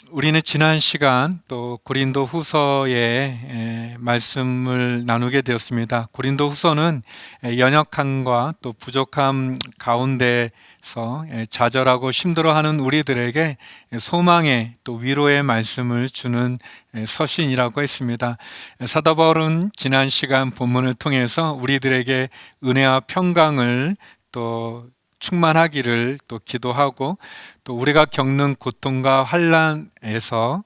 우리는 지난 시간 또 고린도 후서의 말씀을 나누게 되었습니다. 고린도 후서는 연약함과 또 부족함 가운데서 좌절하고 힘들어하는 우리들에게 소망의 또 위로의 말씀을 주는 서신이라고 했습니다. 사도 바울은 지난 시간 본문을 통해서 우리들에게 은혜와 평강을 또 충만하기를 또 기도하고, 또 우리가 겪는 고통과 환난에서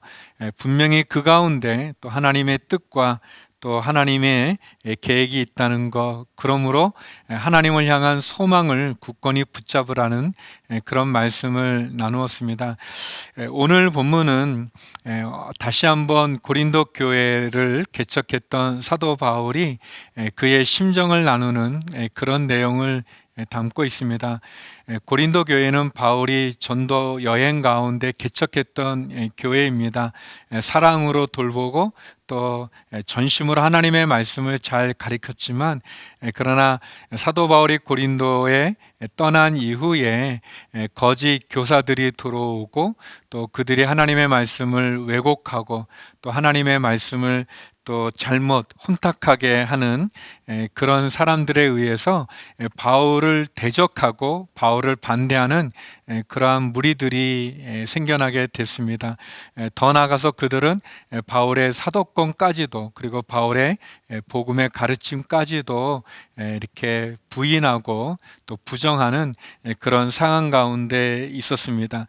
분명히 그 가운데 또 하나님의 뜻과 또 하나님의 계획이 있다는 것, 그러므로 하나님을 향한 소망을 굳건히 붙잡으라는 그런 말씀을 나누었습니다. 오늘 본문은 다시 한번 고린도 교회를 개척했던 사도 바울이 그의 심정을 나누는 그런 내용을 담고 있습니다. 고린도 교회는 바울이 전도 여행 가운데 개척했던 교회입니다. 사랑으로 돌보고 또 전심으로 하나님의 말씀을 잘 가르쳤지만, 그러나 사도 바울이 고린도에 떠난 이후에 거짓 교사들이 들어오고 또 그들이 하나님의 말씀을 왜곡하고 또 하나님의 말씀을 또 잘못 혼탁하게 하는 그런 사람들에 의해서 바울을 대적하고 바울을 반대하는 그러한 무리들이 생겨나게 됐습니다. 더 나아가서 그들은 바울의 사도권까지도, 그리고 바울의 복음의 가르침까지도 이렇게 부인하고 또 부정하는 그런 상황 가운데 있었습니다.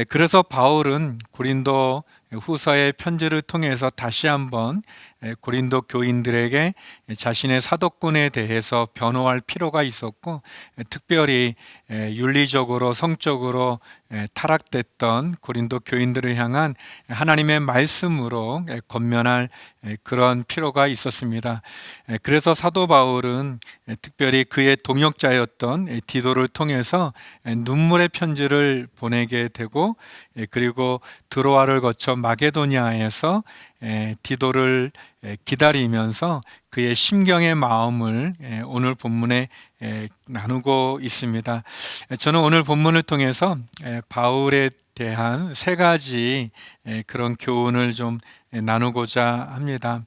그래서 바울은 고린도 후서의 편지를 통해서 다시 한번 고린도 교인들에게 자신의 사도권에 대해서 변호할 필요가 있었고, 특별히 윤리적으로 성적으로 타락됐던 고린도 교인들을 향한 하나님의 말씀으로 권면할 그런 필요가 있었습니다. 그래서 사도 바울은 특별히 그의 동역자였던 디도를 통해서 눈물의 편지를 보내게 되고, 그리고 드로아를 거쳐 마게도니아에서 디도를 기다리면서 그의 심경의 마음을 오늘 본문에 나누고 있습니다. 저는 오늘 본문을 통해서 바울에 대한 세 가지 그런 교훈을 좀 나누고자 합니다.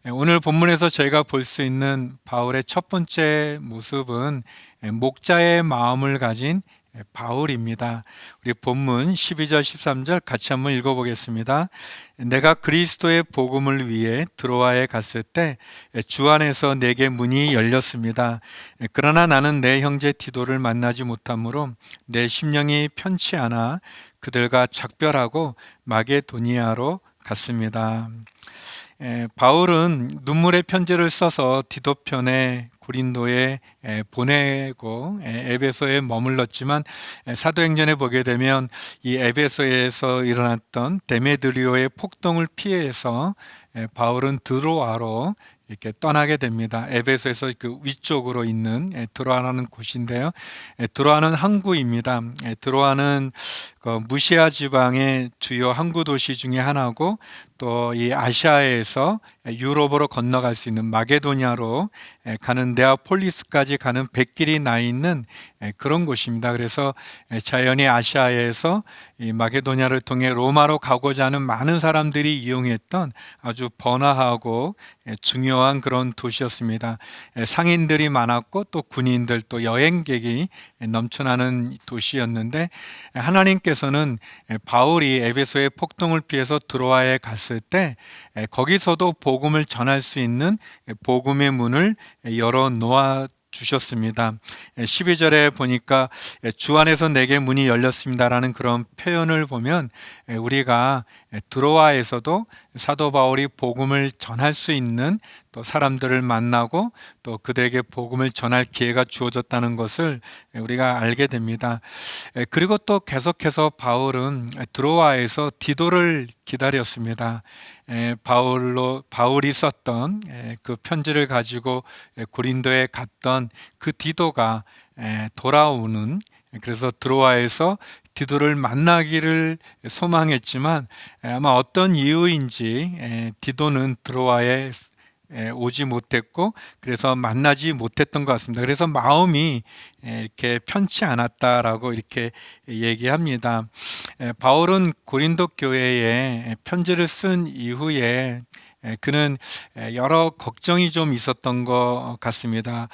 오늘 본문에서 저희가 볼 수 있는 바울의 첫 번째 모습은 목자의 마음을 가진 바울입니다. 우리 본문 12절 13절 같이 한번 읽어보겠습니다. 내가 그리스도의 복음을 위해 드로아에 갔을 때 주 안에서 내게 문이 열렸습니다. 그러나 나는 내 형제 디도를 만나지 못하므로 내 심령이 편치 않아 그들과 작별하고 마게도니아로 갔습니다. 바울은 눈물의 편지를 써서 디도편에 고린도에 보내고 에베소에 머물렀지만, 사도행전에 보게 되면 이 에베소에서 일어났던 데메드리오의 폭동을 피해서 바울은 드로아로 이렇게 떠나게 됩니다. 에베소에서 그 위쪽으로 있는 드로아라는 곳인데요. 드로아는 항구입니다. 드로아는 그 무시아 지방의 주요 항구 도시 중에 하나고, 또 이 아시아에서 유럽으로 건너갈 수 있는 마게도니아로 가는 네아폴리스까지 가는 백길이 나 있는 그런 곳입니다. 그래서 자연히 아시아에서 이 마게도니아를 통해 로마로 가고자 하는 많은 사람들이 이용했던 아주 번화하고 중요한 그런 도시였습니다. 상인들이 많았고 또 군인들, 또 여행객이 넘쳐나는 도시였는데, 하나님께서는 바울이 에베소의 폭동을 피해서 드로아에 갔을 때 거기서도 복음을 전할 수 있는 복음의 문을 열어 놓아 주셨습니다. 12절에 보니까 주 안에서 내게 문이 열렸습니다라는 그런 표현을 보면, 우리가 드로아에서도 사도 바울이 복음을 전할 수 있는 또 사람들을 만나고 또 그들에게 복음을 전할 기회가 주어졌다는 것을 우리가 알게 됩니다. 그리고 또 계속해서 바울은 드로아에서 디도를 기다렸습니다. 바울이 썼던 그 편지를 가지고 고린도에 갔던 그 디도가 돌아오는, 그래서 드로아에서 디도를 만나기를 소망했지만 아마 어떤 이유인지 디도는 드로아에 오지 못했고 그래서 만나지 못했던 것 같습니다. 그래서 마음이 이렇게 편치 않았다라고 이렇게 얘기합니다. 바울은 고린도 교회에 편지를 쓴 이후에 그는 여러 걱정이 좀 있었던 것 같습니다.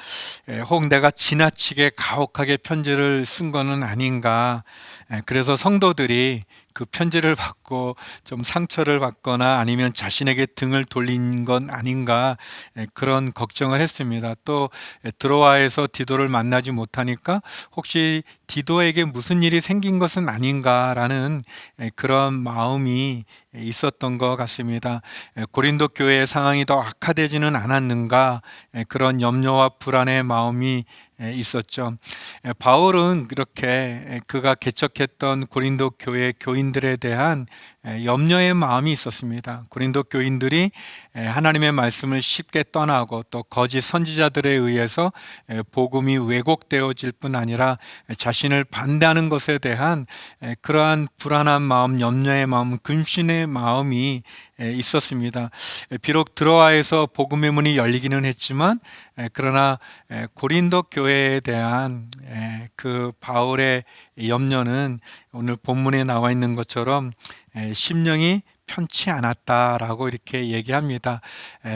혹 내가 지나치게 가혹하게 편지를 쓴 거는 아닌가. 그래서 성도들이 그 편지를 받고 좀 상처를 받거나 아니면 자신에게 등을 돌린 건 아닌가, 그런 걱정을 했습니다. 또 드로아에서 디도를 만나지 못하니까 혹시 디도에게 무슨 일이 생긴 것은 아닌가라는 그런 마음이 있었던 것 같습니다. 고린도 교회의 상황이 더 악화되지는 않았는가, 그런 염려와 불안의 마음이 있었죠. 바울은 그렇게 그가 개척했던 고린도 교회 교인들에 대한 염려의 마음이 있었습니다. 고린도 교인들이 하나님의 말씀을 쉽게 떠나고 또 거짓 선지자들에 의해서 복음이 왜곡되어질 뿐 아니라 자신을 반대하는 것에 대한 그러한 불안한 마음, 염려의 마음, 근심의 마음이 있었습니다. 비록 드로아에서 복음의 문이 열리기는 했지만 그러나 고린도 교회에 대한 그 바울의 염려는 오늘 본문에 나와 있는 것처럼 심령이 편치 않았다라고 이렇게 얘기합니다.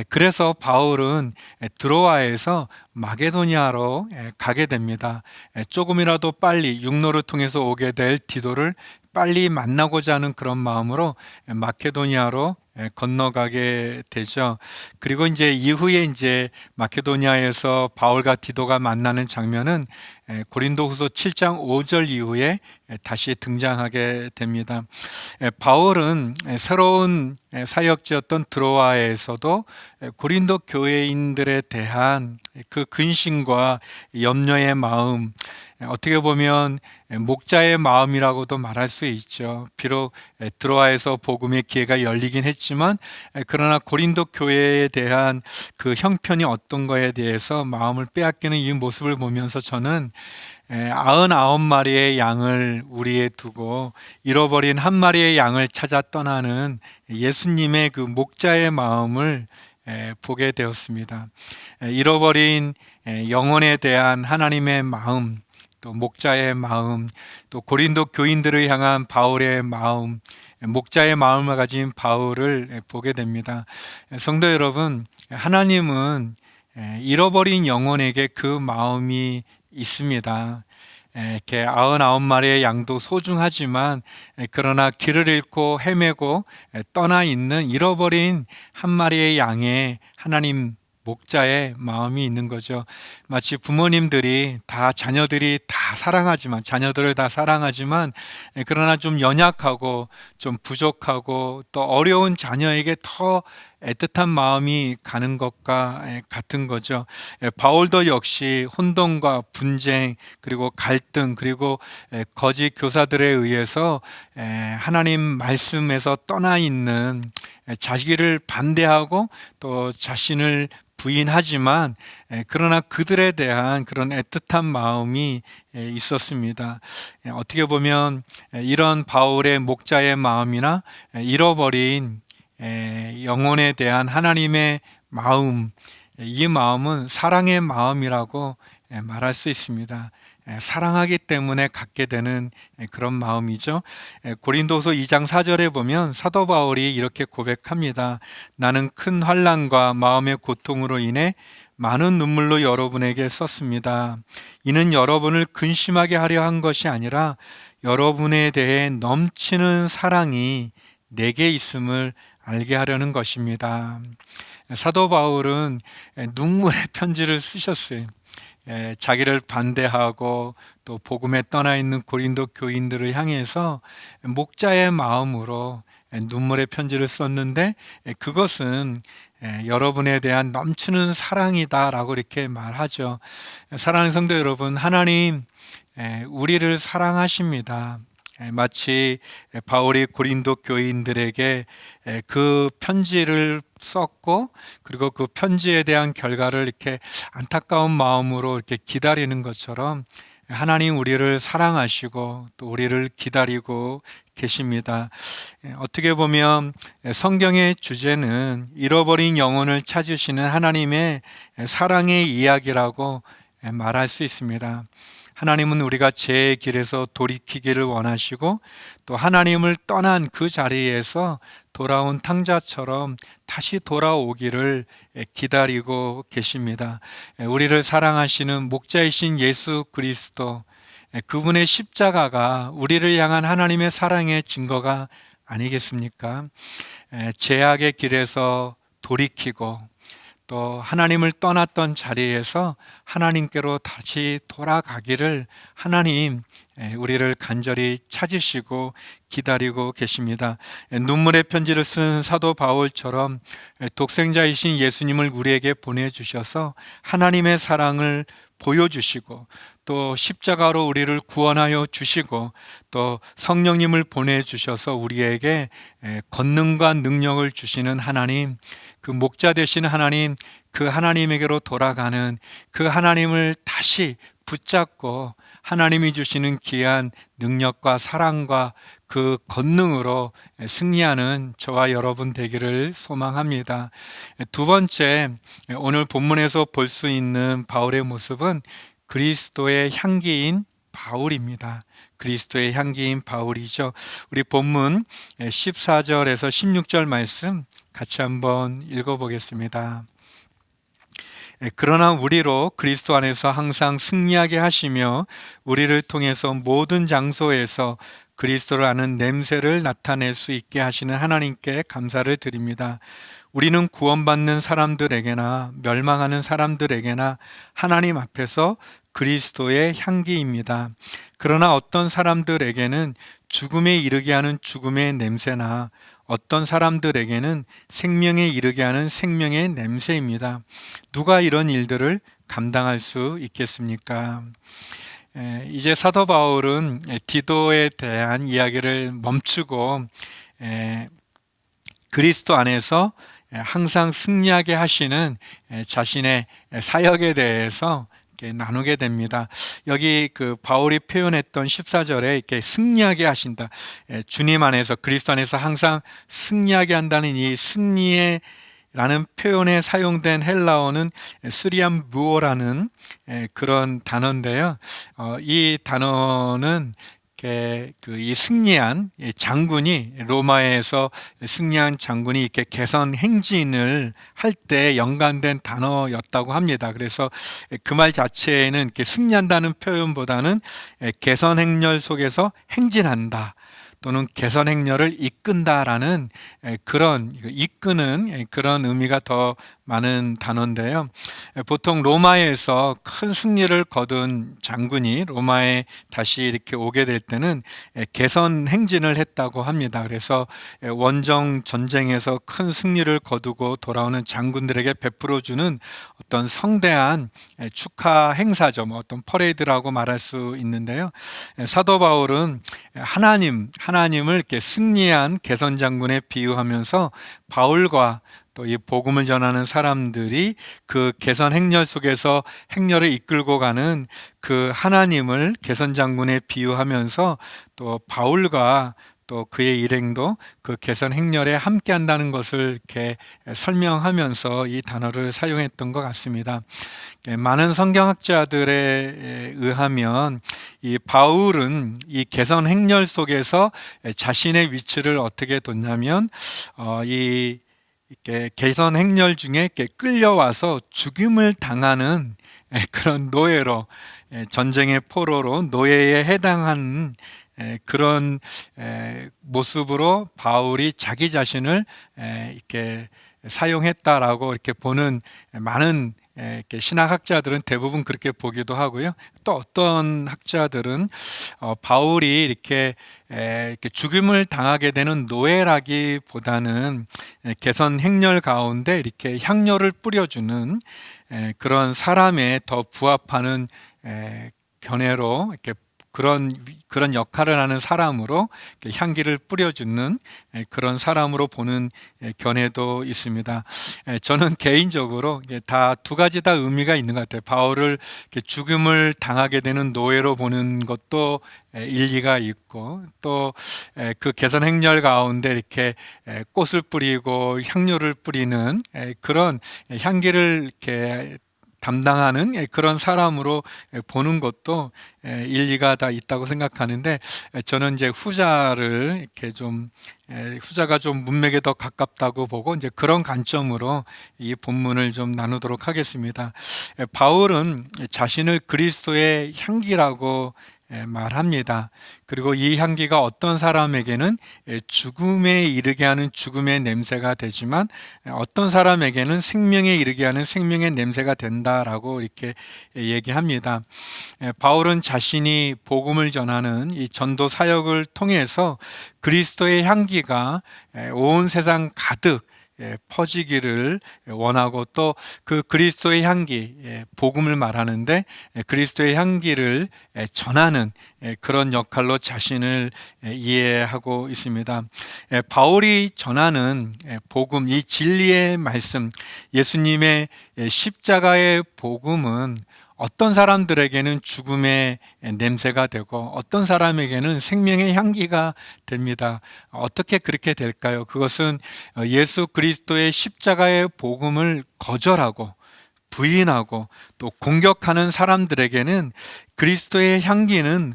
그래서 바울은 드로아에서 마게도니아로 가게 됩니다. 조금이라도 빨리 육로를 통해서 오게 될 디도를 빨리 만나고자 하는 그런 마음으로 마케도니아로 건너가게 되죠. 그리고 이제 이후에 이제 마케도니아에서 바울과 디도가 만나는 장면은 고린도후서 7장 5절 이후에 다시 등장하게 됩니다. 바울은 새로운 사역지였던 드로아에서도 고린도 교회인들에 대한 그 근심과 염려의 마음, 어떻게 보면 목자의 마음이라고도 말할 수 있죠. 비록 드로아에서 복음의 기회가 열리긴 했지만 그러나 고린도 교회에 대한 그 형편이 어떤 거에 대해서 마음을 빼앗기는 이 모습을 보면서 저는 99마리의 양을 우리에 두고 잃어버린 한 마리의 양을 찾아 떠나는 예수님의 그 목자의 마음을 보게 되었습니다. 잃어버린 영혼에 대한 하나님의 마음, 또 목자의 마음, 또 고린도 교인들을 향한 바울의 마음, 목자의 마음을 가진 바울을 보게 됩니다. 성도 여러분, 하나님은 잃어버린 영혼에게 그 마음이 있습니다. 이렇게 99마리의 양도 소중하지만 그러나 길을 잃고 헤매고 떠나 있는 잃어버린 한 마리의 양에 하나님 목자의 마음이 있는 거죠. 마치 부모님들이 다 자녀들이 다 사랑하지만 자녀들을 다 사랑하지만 그러나 좀 연약하고 좀 부족하고 또 어려운 자녀에게 더 애틋한 마음이 가는 것과 같은 거죠. 바울도 역시 혼돈과 분쟁 그리고 갈등 그리고 거짓 교사들에 의해서 하나님 말씀에서 떠나 있는 자기를 반대하고 또 자신을 부인하지만 그러나 그들에 대한 그런 애틋한 마음이 있었습니다. 어떻게 보면 이런 바울의 목자의 마음이나 잃어버린 영혼에 대한 하나님의 마음, 이 마음은 사랑의 마음이라고 말할 수 있습니다. 사랑하기 때문에 갖게 되는 그런 마음이죠. 고린도서 2장 4절에 보면 사도 바울이 이렇게 고백합니다. 나는 큰 환난과 마음의 고통으로 인해 많은 눈물로 여러분에게 썼습니다. 이는 여러분을 근심하게 하려 한 것이 아니라 여러분에 대해 넘치는 사랑이 내게 있음을 알게 하려는 것입니다. 사도 바울은 눈물의 편지를 쓰셨어요. 자기를 반대하고 또 복음에 떠나 있는 고린도 교인들을 향해서 목자의 마음으로 눈물의 편지를 썼는데 그것은 여러분에 대한 넘치는 사랑이다라고 이렇게 말하죠. 사랑하는 성도 여러분, 하나님 우리를 사랑하십니다. 마치 바울이 고린도 교인들에게 그 편지를 썼고 그리고 그 편지에 대한 결과를 이렇게 안타까운 마음으로 이렇게 기다리는 것처럼 하나님 우리를 사랑하시고 또 우리를 기다리고 계십니다. 어떻게 보면 성경의 주제는 잃어버린 영혼을 찾으시는 하나님의 사랑의 이야기라고 말할 수 있습니다. 하나님은 우리가 죄의 길에서 돌이키기를 원하시고 또 하나님을 떠난 그 자리에서 돌아온 탕자처럼 다시 돌아오기를 기다리고 계십니다. 우리를 사랑하시는 목자이신 예수 그리스도, 그분의 십자가가 우리를 향한 하나님의 사랑의 증거가 아니겠습니까? 죄악의 길에서 돌이키고 또 하나님을 떠났던 자리에서 하나님께로 다시 돌아가기를 하나님 우리를 간절히 찾으시고 기다리고 계십니다. 눈물의 편지를 쓴 사도 바울처럼 독생자이신 예수님을 우리에게 보내주셔서 하나님의 사랑을 보여주시고 또 십자가로 우리를 구원하여 주시고 또 성령님을 보내주셔서 우리에게 권능과 능력을 주시는 하나님, 그 목자 되신 하나님, 그 하나님에게로 돌아가는 그 하나님을 다시 붙잡고 하나님이 주시는 귀한 능력과 사랑과 그 권능으로 승리하는 저와 여러분 되기를 소망합니다. 두 번째, 오늘 본문에서 볼 수 있는 바울의 모습은 그리스도의 향기인 바울입니다. 그리스도의 향기인 바울이죠. 우리 본문 14절에서 16절 말씀 같이 한번 읽어보겠습니다. 그러나 우리로 그리스도 안에서 항상 승리하게 하시며 우리를 통해서 모든 장소에서 그리스도를 아는 냄새를 나타낼 수 있게 하시는 하나님께 감사를 드립니다. 우리는 구원받는 사람들에게나 멸망하는 사람들에게나 하나님 앞에서 그리스도의 향기입니다. 그러나 어떤 사람들에게는 죽음에 이르게 하는 죽음의 냄새나 어떤 사람들에게는 생명에 이르게 하는 생명의 냄새입니다. 누가 이런 일들을 감당할 수 있겠습니까? 이제 사도 바울은 디도에 대한 이야기를 멈추고 그리스도 안에서 항상 승리하게 하시는 자신의 사역에 대해서 나누게 됩니다. 여기 그 바울이 표현했던 14절에 이렇게 승리하게 하신다. 주님 안에서 그리스도 안에서 항상 승리하게 한다는 이 승리의 라는 표현에 사용된 헬라어는 스리암 무오라는 그런 단어인데요. 이 단어는 이 승리한 장군이 로마에서 승리한 장군이 이렇게 개선 행진을 할 때 연관된 단어였다고 합니다. 그래서 그 말 자체에는 이렇게 승리한다는 표현보다는 개선 행렬 속에서 행진한다 또는 개선 행렬을 이끈다라는 그런 이끄는 그런 의미가 더 많은 단어인데요. 보통 로마에서 큰 승리를 거둔 장군이 로마에 다시 이렇게 오게 될 때는 개선 행진을 했다고 합니다. 그래서 원정 전쟁에서 큰 승리를 거두고 돌아오는 장군들에게 베풀어주는 어떤 성대한 축하 행사죠. 어떤 퍼레이드라고 말할 수 있는데요. 사도 바울은 하나님을 이렇게 승리한 개선 장군에 비유하면서 바울과 또 이 복음을 전하는 사람들이 그 개선 행렬 속에서 행렬을 이끌고 가는 그 하나님을 개선 장군에 비유하면서 또 바울과 또 그의 일행도 그 개선 행렬에 함께 한다는 것을 이렇게 설명하면서 이 단어를 사용했던 것 같습니다. 많은 성경학자들에 의하면 이 바울은 이 개선 행렬 속에서 자신의 위치를 어떻게 뒀냐면 이렇게 개선 행렬 중에 이렇게 끌려와서 죽임을 당하는 그런 노예로, 전쟁의 포로로 노예에 해당한 그런 모습으로 바울이 자기 자신을 이렇게 사용했다라고 이렇게 보는 많은 이렇게 신학학자들은 대부분 그렇게 보기도 하고요. 또 어떤 학자들은 바울이 이렇게 죽임을 당하게 되는 노예라기보다는 개선 행렬 가운데 이렇게 향료를 뿌려주는 그런 사람에 더 부합하는 견해로 이렇게 그런 역할을 하는 사람으로 향기를 뿌려주는 그런 사람으로 보는 견해도 있습니다. 저는 개인적으로 다 두 가지 다 의미가 있는 것 같아요. 바울을 죽음을 당하게 되는 노예로 보는 것도 일리가 있고, 또 그 개선 행렬 가운데 이렇게 꽃을 뿌리고 향료를 뿌리는 그런 향기를 이렇게 담당하는 그런 사람으로 보는 것도 일리가 다 있다고 생각하는데, 저는 이제 후자를 이렇게 좀 후자가 좀 문맥에 더 가깝다고 보고 이제 그런 관점으로 이 본문을 좀 나누도록 하겠습니다. 바울은 자신을 그리스도의 향기라고 말합니다. 그리고 이 향기가 어떤 사람에게는 죽음에 이르게 하는 죽음의 냄새가 되지만, 어떤 사람에게는 생명에 이르게 하는 생명의 냄새가 된다라고 이렇게 얘기합니다. 바울은 자신이 복음을 전하는 이 전도 사역을 통해서 그리스도의 향기가 온 세상 가득 퍼지기를 원하고, 또 그 그리스도의 향기, 복음을 말하는데 그리스도의 향기를 전하는 그런 역할로 자신을 이해하고 있습니다. 바울이 전하는 복음, 이 진리의 말씀, 예수님의 십자가의 복음은 어떤 사람들에게는 죽음의 냄새가 되고 어떤 사람에게는 생명의 향기가 됩니다. 어떻게 그렇게 될까요? 그것은 예수 그리스도의 십자가의 복음을 거절하고 부인하고 또 공격하는 사람들에게는 그리스도의 향기는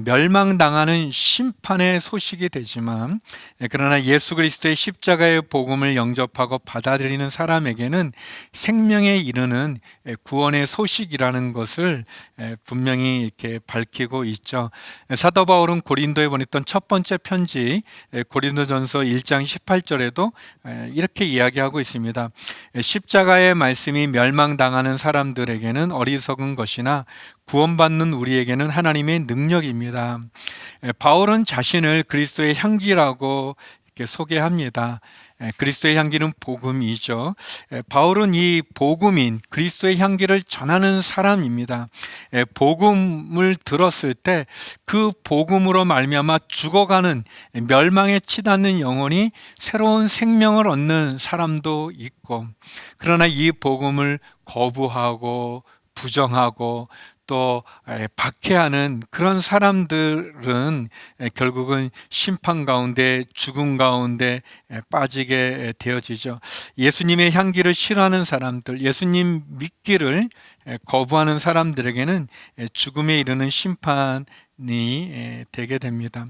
멸망당하는 심판의 소식이 되지만, 그러나 예수 그리스도의 십자가의 복음을 영접하고 받아들이는 사람에게는 생명에 이르는 구원의 소식이라는 것을 분명히 이렇게 밝히고 있죠. 사도 바울은 고린도에 보냈던 첫 번째 편지 고린도전서 1장 18절에도 이렇게 이야기하고 있습니다. 십자가의 말씀이 멸망당하는 사람들에게는 어리석은 것이나 구원받는 우리에게는 하나님의 능력입니다. 바울은 자신을 그리스도의 향기라고 이렇게 소개합니다. 그리스도의 향기는 복음이죠. 바울은 이 복음인 그리스도의 향기를 전하는 사람입니다. 복음을 들었을 때 그 복음으로 말미암아 죽어가는 멸망에 치닫는 영혼이 새로운 생명을 얻는 사람도 있고, 그러나 이 복음을 거부하고 부정하고 또 박해하는 그런 사람들은 결국은 심판 가운데, 죽음 가운데 빠지게 되어지죠. 예수님의 향기를 싫어하는 사람들, 예수님 믿기를 거부하는 사람들에게는 죽음에 이르는 심판이 되게 됩니다.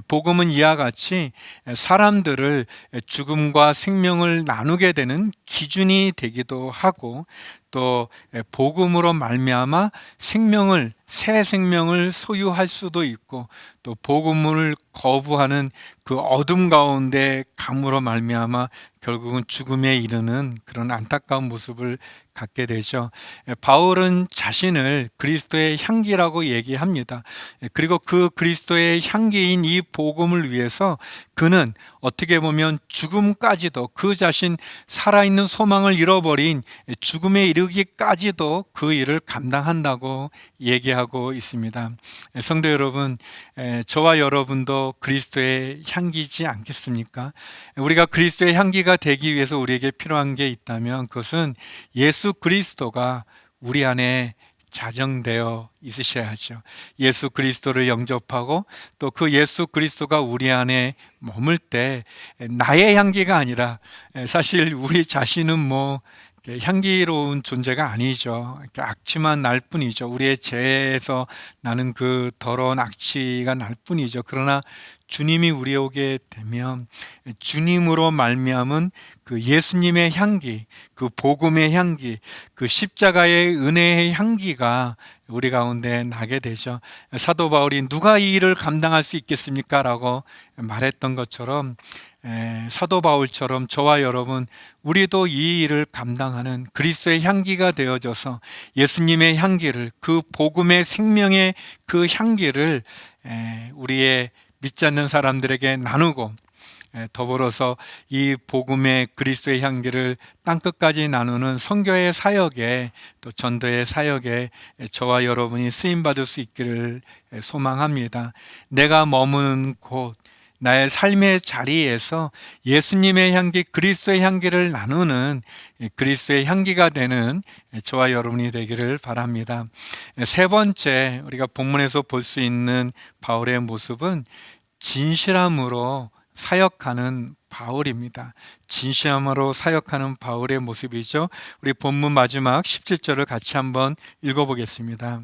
복음은 이와 같이 사람들을 죽음과 생명을 나누게 되는 기준이 되기도 하고, 또 복음으로 말미암아 새 생명을 소유할 수도 있고, 또 복음을 거부하는 그 어둠 가운데 감으로 말미암아 결국은 죽음에 이르는 그런 안타까운 모습을 갖게 되죠. 바울은 자신을 그리스도의 향기라고 얘기합니다. 그리고 그 그리스도의 향기인 이 복음을 위해서 그는 어떻게 보면 죽음까지도, 그 자신 살아있는 소망을 잃어버린 죽음에 이르기까지도 그 일을 감당한다고 얘기하고 있습니다. 성도 여러분, 저와 여러분도 그리스도의 향기지 않겠습니까? 우리가 그리스도의 향기가 되기 위해서 우리에게 필요한 게 있다면 그것은 예수 그리스도가 우리 안에 자정되어 있으셔야죠. 예수 그리스도를 영접하고 또 그 예수 그리스도가 우리 안에 머물 때 나의 향기가 아니라, 사실 우리 자신은 향기로운 존재가 아니죠. 악취만 날 뿐이죠. 우리의 죄에서 나는 그 더러운 악취가 날 뿐이죠. 그러나 주님이 우리에 오게 되면 주님으로 말미암은 그 예수님의 향기, 그 복음의 향기, 그 십자가의 은혜의 향기가 우리 가운데 나게 되죠. 사도 바울이 누가 이 일을 감당할 수 있겠습니까? 라고 말했던 것처럼, 사도 바울처럼 저와 여러분, 우리도 이 일을 감당하는 그리스도의 향기가 되어져서 예수님의 향기를, 그 복음의 생명의 그 향기를 우리의 믿지 않는 사람들에게 나누고, 더불어서 이 복음의 그리스도의 향기를 땅끝까지 나누는 선교의 사역에, 또 전도의 사역에 저와 여러분이 쓰임받을 수 있기를 소망합니다. 내가 머무는 곳, 나의 삶의 자리에서 예수님의 향기, 그리스도의 향기를 나누는 그리스도의 향기가 되는 저와 여러분이 되기를 바랍니다. 세 번째, 우리가 본문에서 볼 수 있는 바울의 모습은 진실함으로 사역하는 바울입니다. 진실함으로 사역하는 바울의 모습이죠. 우리 본문 마지막 17절을 같이 한번 읽어보겠습니다.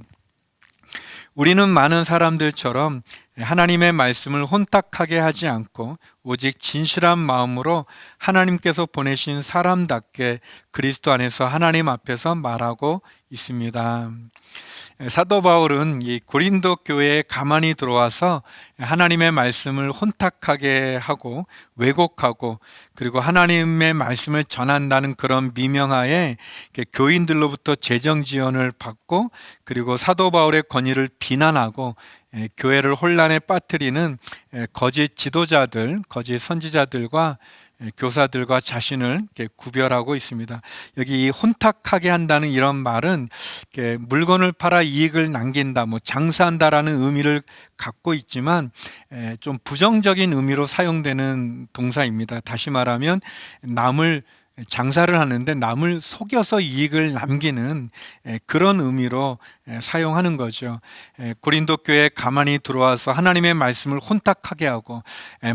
우리는 많은 사람들처럼 하나님의 말씀을 혼탁하게 하지 않고 오직 진실한 마음으로 하나님께서 보내신 사람답게 그리스도 안에서 하나님 앞에서 말하고 있습니다. 사도 바울은 이 고린도 교회에 가만히 들어와서 하나님의 말씀을 혼탁하게 하고 왜곡하고, 그리고 하나님의 말씀을 전한다는 그런 미명하에 교인들로부터 재정 지원을 받고, 그리고 사도 바울의 권위를 비난하고 교회를 혼란에 빠뜨리는 거짓 지도자들, 거짓 선지자들과 교사들과 자신을 구별하고 있습니다. 여기 이 혼탁하게 한다는 이런 말은 물건을 팔아 이익을 남긴다, 장사한다라는 의미를 갖고 있지만 좀 부정적인 의미로 사용되는 동사입니다. 다시 말하면 남을 장사를 하는데 남을 속여서 이익을 남기는 그런 의미로 사용하는 거죠. 고린도 교회에 가만히 들어와서 하나님의 말씀을 혼탁하게 하고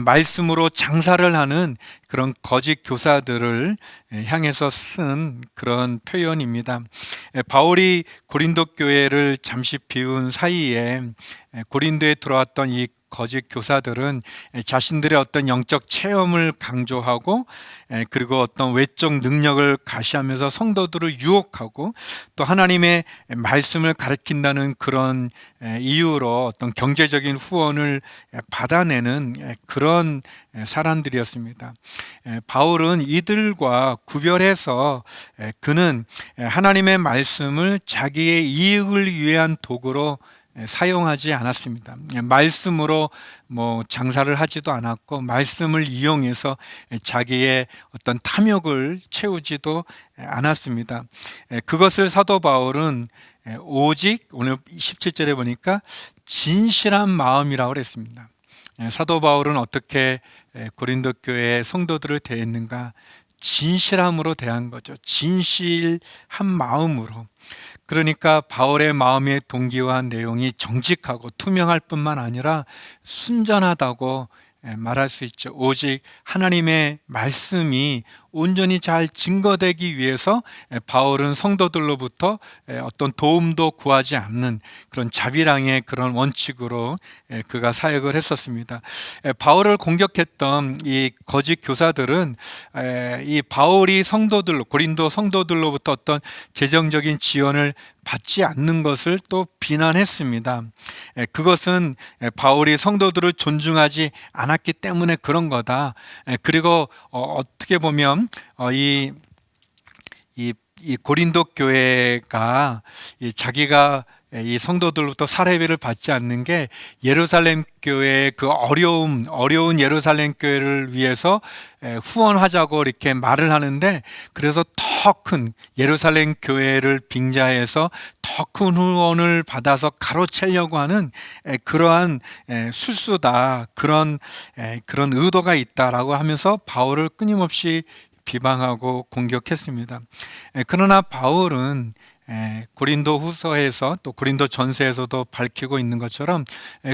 말씀으로 장사를 하는 그런 거짓 교사들을 향해서 쓴 그런 표현입니다. 바울이 고린도 교회를 잠시 비운 사이에 고린도에 들어왔던 이 거짓 교사들은 자신들의 어떤 영적 체험을 강조하고, 그리고 어떤 외적 능력을 가시하면서 성도들을 유혹하고, 또 하나님의 말씀을 가르친다는 그런 이유로 어떤 경제적인 후원을 받아내는 그런 사람들이었습니다. 바울은 이들과 구별해서 그는 하나님의 말씀을 자기의 이익을 위한 도구로 사용하지 않았습니다. 말씀으로 장사를 하지도 않았고, 말씀을 이용해서 자기의 어떤 탐욕을 채우지도 않았습니다. 그것을 사도 바울은 오직, 오늘 17절에 보니까 진실한 마음이라고 그랬습니다. 사도 바울은 어떻게 고린도 교회의 성도들을 대했는가? 진실함으로 대한 거죠. 진실한 마음으로. 그러니까 바울의 마음의 동기와 내용이 정직하고 투명할 뿐만 아니라 순전하다고 말할 수 있죠. 오직 하나님의 말씀이 온전히 잘 증거되기 위해서 바울은 성도들로부터 어떤 도움도 구하지 않는 그런 자비랑의 그런 원칙으로 그가 사역을 했었습니다. 바울을 공격했던 이 거짓 교사들은 이 바울이 고린도 성도들로부터 어떤 재정적인 지원을 받지 않는 것을 또 비난했습니다. 그것은 바울이 성도들을 존중하지 않았기 때문에 그런 거다. 그리고 어떻게 보면 이 고린도 교회가 자기가 이 성도들로부터 사례비를 받지 않는 게 예루살렘 교회의 그 어려운 예루살렘 교회를 위해서 후원하자고 이렇게 말을 하는데, 그래서 더 큰 예루살렘 교회를 빙자해서 더 큰 후원을 받아서 가로채려고 하는 그러한 술수다, 그런 의도가 있다라고 하면서 바울을 끊임없이 비방하고 공격했습니다. 그러나 바울은 고린도 후서에서 또 고린도 전서에서도 밝히고 있는 것처럼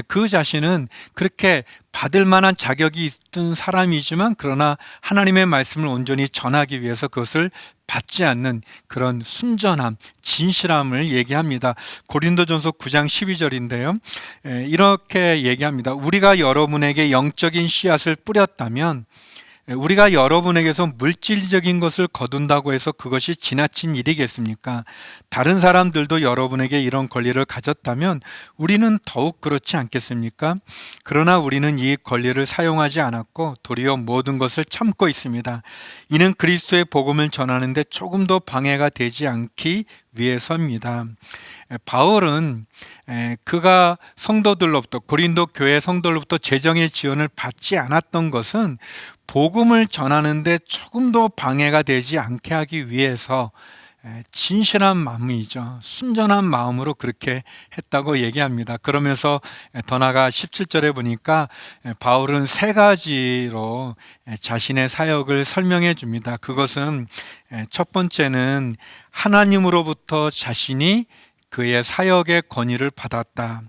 그 자신은 그렇게 받을 만한 자격이 있던 사람이지만, 그러나 하나님의 말씀을 온전히 전하기 위해서 그것을 받지 않는 그런 순전함, 진실함을 얘기합니다. 고린도전서 9장 12절인데요. 이렇게 얘기합니다. 우리가 여러분에게 영적인 씨앗을 뿌렸다면, 우리가 여러분에게서 물질적인 것을 거둔다고 해서 그것이 지나친 일이겠습니까? 다른 사람들도 여러분에게 이런 권리를 가졌다면 우리는 더욱 그렇지 않겠습니까? 그러나 우리는 이 권리를 사용하지 않았고 도리어 모든 것을 참고 있습니다. 이는 그리스도의 복음을 전하는데 조금도 방해가 되지 않기 위해서입니다. 바울은 그가 성도들로부터 고린도 교회 성도들로부터 재정의 지원을 받지 않았던 것은 복음을 전하는데 조금도 방해가 되지 않게 하기 위해서 진실한 마음이죠. 순전한 마음으로 그렇게 했다고 얘기합니다. 그러면서 더 나아가 17절에 보니까 바울은 세 가지로 자신의 사역을 설명해 줍니다. 그것은 첫 번째는 하나님으로부터 자신이 그의 사역의 권위를 받았다.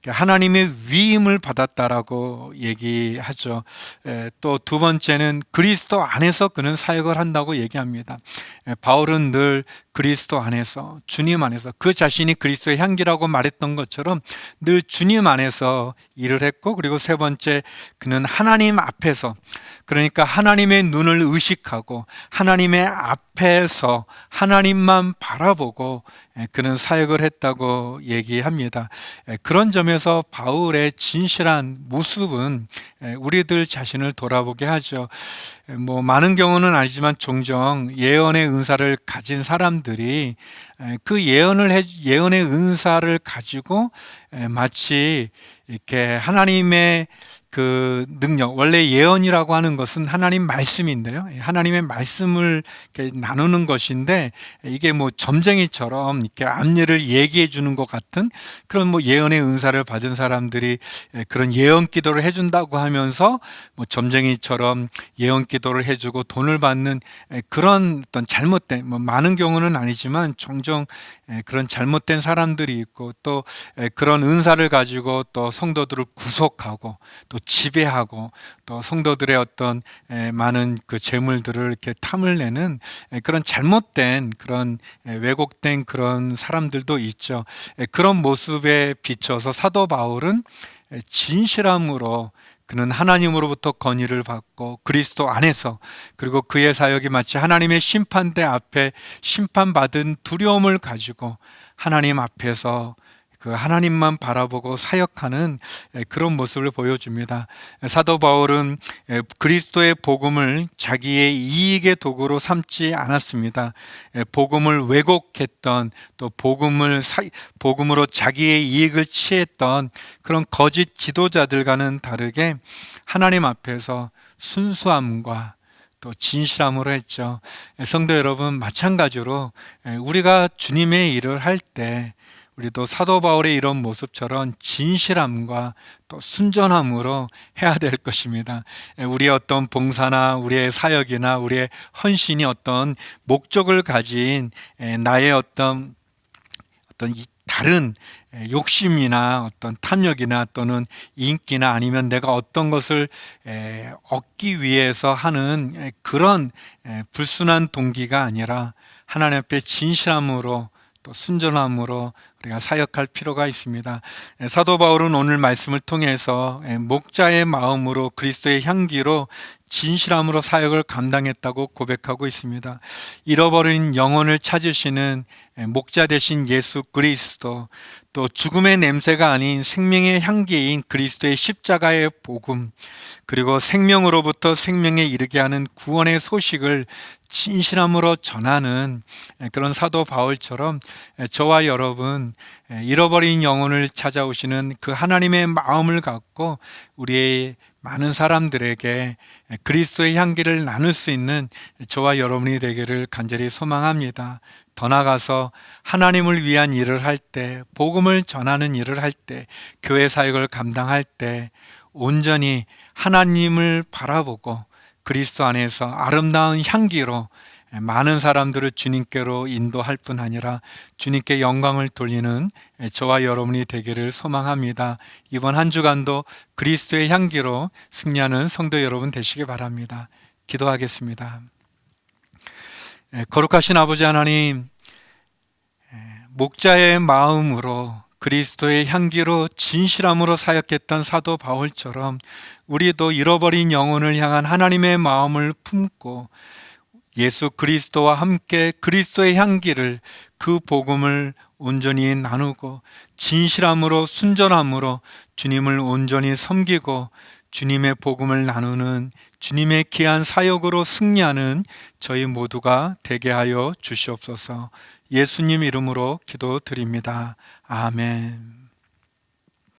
하나님의 위임을 받았다라고 얘기하죠. 또 두 번째는 그리스도 안에서 그는 사역을 한다고 얘기합니다. 바울은 늘 그리스도 안에서, 주님 안에서, 그 자신이 그리스도의 향기라고 말했던 것처럼 늘 주님 안에서 일을 했고, 그리고 세 번째, 그는 하나님 앞에서, 그러니까 하나님의 눈을 의식하고 하나님의 앞에서 하나님만 바라보고 그는 사역을 했다고 얘기합니다. 그런 점에서 바울의 진실한 모습은 우리들 자신을 돌아보게 하죠. 많은 경우는 아니지만 종종 예언의 은사를 가진 사람들이 그 예언의 은사를 가지고 마치 이렇게 하나님의 그 능력, 원래 예언이라고 하는 것은 하나님 말씀인데요. 하나님의 말씀을 이렇게 나누는 것인데, 이게 점쟁이처럼 이렇게 앞일을 얘기해 주는 것 같은 그런 예언의 은사를 받은 사람들이 그런 예언 기도를 해준다고 하면서 점쟁이처럼 예언 기도를 해주고 돈을 받는 그런 어떤 잘못된, 많은 경우는 아니지만 종종 그런 잘못된 사람들이 있고, 또 그런 은사를 가지고 또 성도들을 구속하고 또 지배하고 또 성도들의 어떤 많은 그 재물들을 이렇게 탐을 내는 그런 잘못된, 그런 왜곡된 그런 사람들도 있죠. 그런 모습에 비춰서 사도 바울은 진실함으로 그는 하나님으로부터 권위를 받고 그리스도 안에서, 그리고 그의 사역이 마치 하나님의 심판대 앞에 심판받은 두려움을 가지고 하나님 앞에서 그 하나님만 바라보고 사역하는 그런 모습을 보여줍니다. 사도 바울은 그리스도의 복음을 자기의 이익의 도구로 삼지 않았습니다. 복음을 왜곡했던, 또 복음으로 자기의 이익을 취했던 그런 거짓 지도자들과는 다르게 하나님 앞에서 순수함과 또 진실함으로 했죠. 성도 여러분, 마찬가지로 우리가 주님의 일을 할 때 우리도 사도 바울의 이런 모습처럼 진실함과 또 순전함으로 해야 될 것입니다. 우리의 어떤 봉사나 우리의 사역이나 우리의 헌신이 어떤 목적을 가진 나의 어떤 다른 욕심이나 어떤 탐욕이나 또는 인기나 아니면 내가 어떤 것을 얻기 위해서 하는 그런 불순한 동기가 아니라 하나님 앞에 진실함으로 또 순전함으로 우리가 사역할 필요가 있습니다. 사도 바울은 오늘 말씀을 통해서 목자의 마음으로 그리스도의 향기로 진실함으로 사역을 감당했다고 고백하고 있습니다. 잃어버린 영혼을 찾으시는 목자 되신 예수 그리스도, 또 죽음의 냄새가 아닌 생명의 향기인 그리스도의 십자가의 복음, 그리고 생명으로부터 생명에 이르게 하는 구원의 소식을 진실함으로 전하는 그런 사도 바울처럼 저와 여러분 잃어버린 영혼을 찾아오시는 그 하나님의 마음을 갖고 우리의 많은 사람들에게 그리스도의 향기를 나눌 수 있는 저와 여러분이 되기를 간절히 소망합니다. 더 나아가서 하나님을 위한 일을 할 때, 복음을 전하는 일을 할 때, 교회 사역을 감당할 때 온전히 하나님을 바라보고 그리스도 안에서 아름다운 향기로 많은 사람들을 주님께로 인도할 뿐 아니라 주님께 영광을 돌리는 저와 여러분이 되기를 소망합니다. 이번 한 주간도 그리스도의 향기로 승리하는 성도 여러분 되시기 바랍니다. 기도하겠습니다. 거룩하신 아버지 하나님, 목자의 마음으로 그리스도의 향기로 진실함으로 사역했던 사도 바울처럼 우리도 잃어버린 영혼을 향한 하나님의 마음을 품고 예수 그리스도와 함께 그리스도의 향기를, 그 복음을 온전히 나누고 진실함으로 순전함으로 주님을 온전히 섬기고 주님의 복음을 나누는 주님의 귀한 사역으로 승리하는 저희 모두가 되게 하여 주시옵소서. 예수님 이름으로 기도드립니다. 아멘.